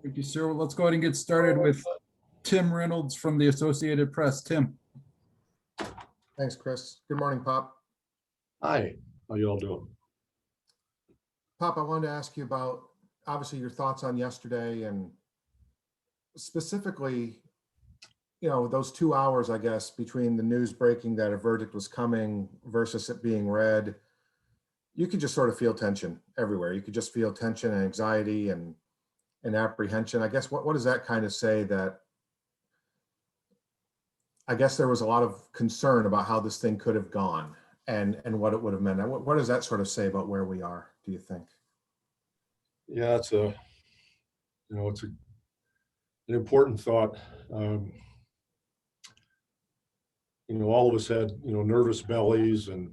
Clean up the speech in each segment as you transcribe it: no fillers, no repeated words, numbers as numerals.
Thank you, sir. Well, let's go ahead and get started with Tim Reynolds from the Associated Press. Tim. Thanks, Chris. Good morning, Pop. Hi, how you all doing? Pop, I wanted to ask you about, obviously, your thoughts on yesterday and specifically, those 2 hours, I guess, between the news breaking that a verdict was coming versus it being read. You could just sort of feel tension everywhere. You could just feel tension and anxiety and apprehension. I guess, what does that kind of say? That I guess there was a lot of concern about how this thing could have gone and what it would have meant. What does that sort of say about where we are, do you think? Yeah, it's an important thought. All of us had, nervous bellies, and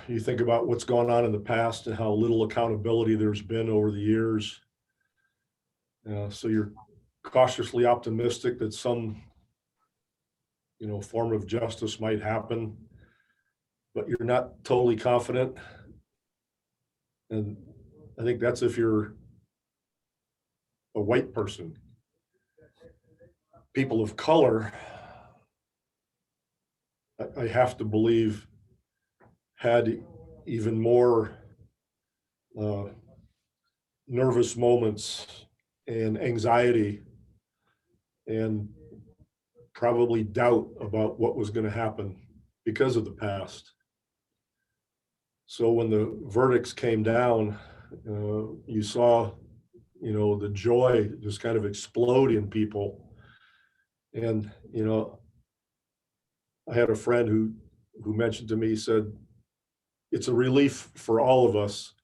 you think about what's gone on in the past and how little accountability there's been over the years. So you're cautiously optimistic that some, form of justice might happen, but you're not totally confident. And I think that's if you're a white person. People of color, I have to believe, had even more nervous moments and anxiety and probably doubt about what was going to happen because of the past. So when the verdicts came down, you saw, the joy just kind of explode in people. And, I had a friend who mentioned to me, said, it's a relief for all of us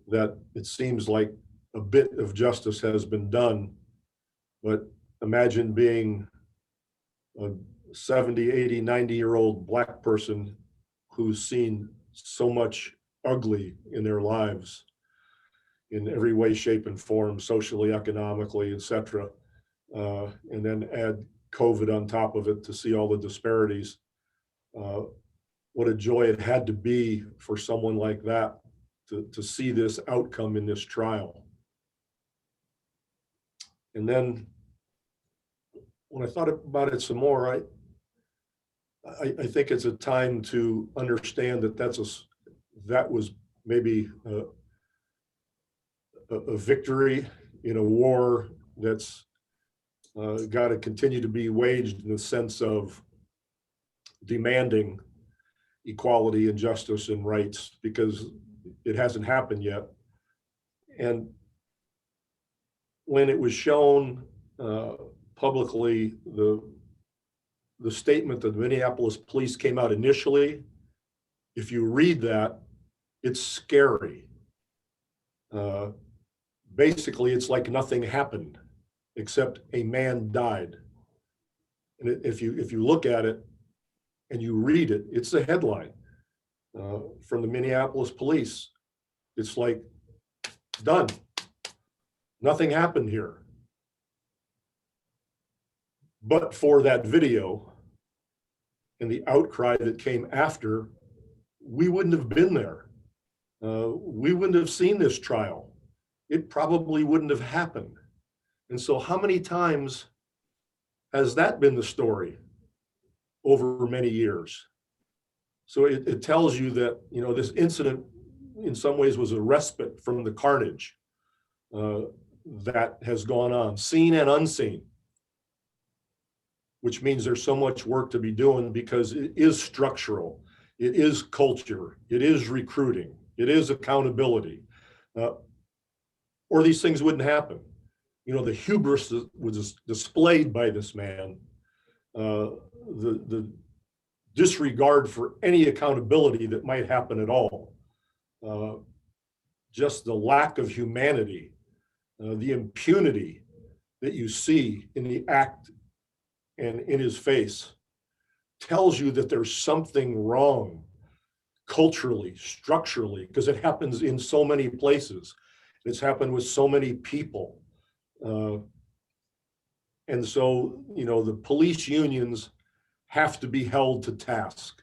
that it seems like a bit of justice has been done, but imagine being a 70, 80, 90-year-old Black person who's seen so much ugly in their lives in every way, shape, and form, socially, economically, etc. And then add COVID on top of it to see all the disparities. What a joy it had to be for someone like that to see this outcome in this trial. And then when I thought about it some more, I think it's a time to understand that that was maybe a victory in a war that's got to continue to be waged in the sense of demanding equality and justice and rights, because it hasn't happened yet. And when it was shown publicly, the statement that the Minneapolis police came out initially, if you read that, it's scary. Basically, it's like nothing happened except a man died. And if you look at it and you read it, it's a headline from the Minneapolis police. It's like, done. Nothing happened here. But for that video and the outcry that came after, we wouldn't have been there. We wouldn't have seen this trial. It probably wouldn't have happened. And so how many times has that been the story over many years? So it tells you that, this incident in some ways was a respite from the carnage that has gone on, seen and unseen, which means there's so much work to be doing, because it is structural, it is culture, it is recruiting, it is accountability, or these things wouldn't happen. The hubris that was displayed by this man, the disregard for any accountability that might happen at all, just the lack of humanity, the impunity that you see in the act and in his face, tells you that there's something wrong culturally, structurally, because it happens in so many places. It's happened with so many people. And so, the police unions have to be held to task.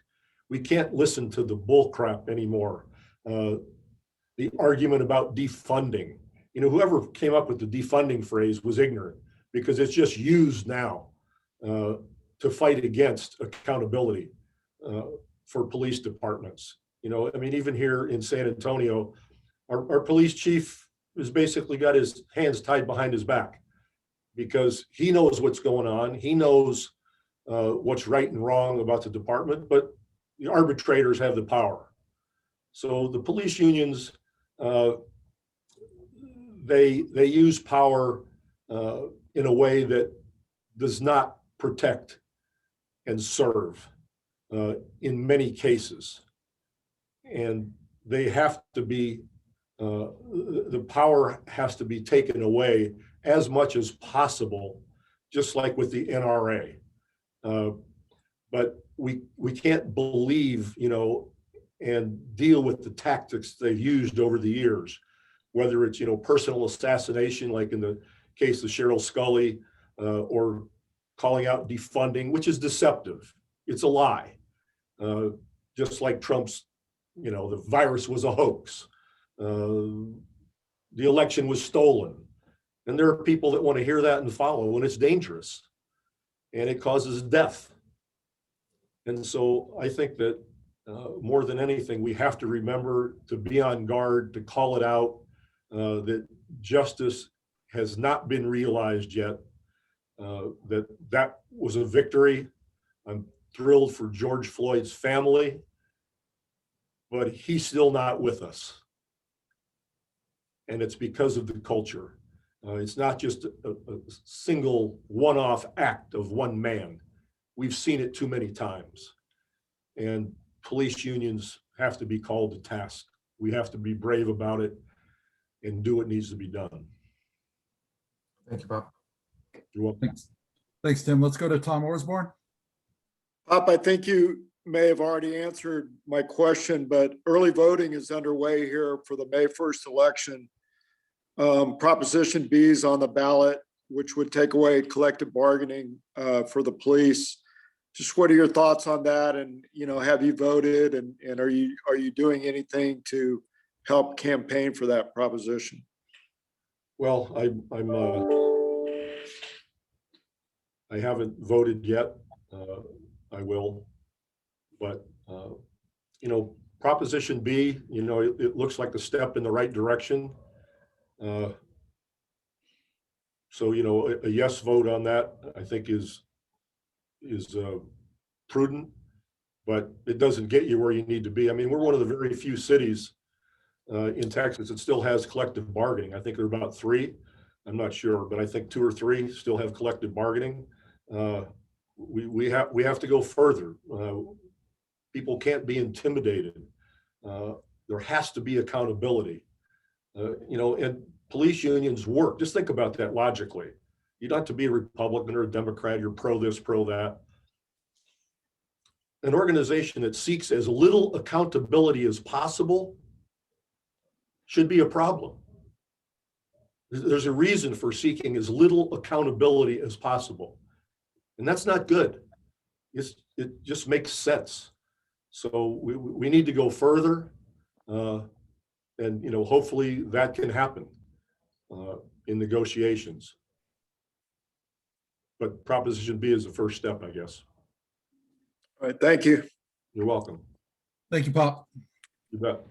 We can't listen to the bull crap anymore. The argument about defunding. whoever came up with the defunding phrase was ignorant, because it's just used now to fight against accountability for police departments. Even here in San Antonio, our police chief has basically got his hands tied behind his back, because he knows what's going on. He knows what's right and wrong about the department, but the arbitrators have the power. So the police unions, they use power in a way that does not protect and serve in many cases. And they have to be, the power has to be taken away as much as possible, just like with the NRA. But we can't believe, and deal with the tactics they've used over the years, whether it's, personal assassination, like in the case of Cheryl Scully, or calling out defunding, which is deceptive. It's a lie. Just like Trump's, the virus was a hoax. The election was stolen. And there are people that want to hear that and follow, and it's dangerous. And it causes death. And so I think that more than anything, we have to remember to be on guard, to call it out, that justice has not been realized yet, that was a victory. I'm thrilled for George Floyd's family, but he's still not with us. And it's because of the culture. It's not just a single one-off act of one man. We've seen it too many times. And police unions have to be called to task. We have to be brave about it and do what needs to be done. Thank you, Bob. You're welcome. Thanks, Tim. Let's go to Tom Orsborn. Bob, I think you may have already answered my question, but early voting is underway here for the May 1st election. Proposition B is on the ballot, which would take away collective bargaining for the police. Just what are your thoughts on that? And, have you voted, and are you doing anything to help campaign for that proposition? Well, I haven't voted yet. I will, but Proposition B, it looks like a step in the right direction. So a yes vote on that, I think, is prudent, but it doesn't get you where you need to be. I mean, we're one of the very few cities in Texas that still has collective bargaining. I think there are about 3. I'm not sure, but I think 2 or 3 still have collective bargaining. We have to go further. People can't be intimidated. There has to be accountability. And police unions work. Just think about that logically. You don't have to be a Republican or a Democrat. You're pro this, pro that. An organization that seeks as little accountability as possible should be a problem. There's a reason for seeking as little accountability as possible. And that's not good. It just makes sense. So we need to go further. And hopefully that can happen in negotiations. But Proposition B is the first step, I guess. All right, thank you. You're welcome. Thank you, Pop. You bet.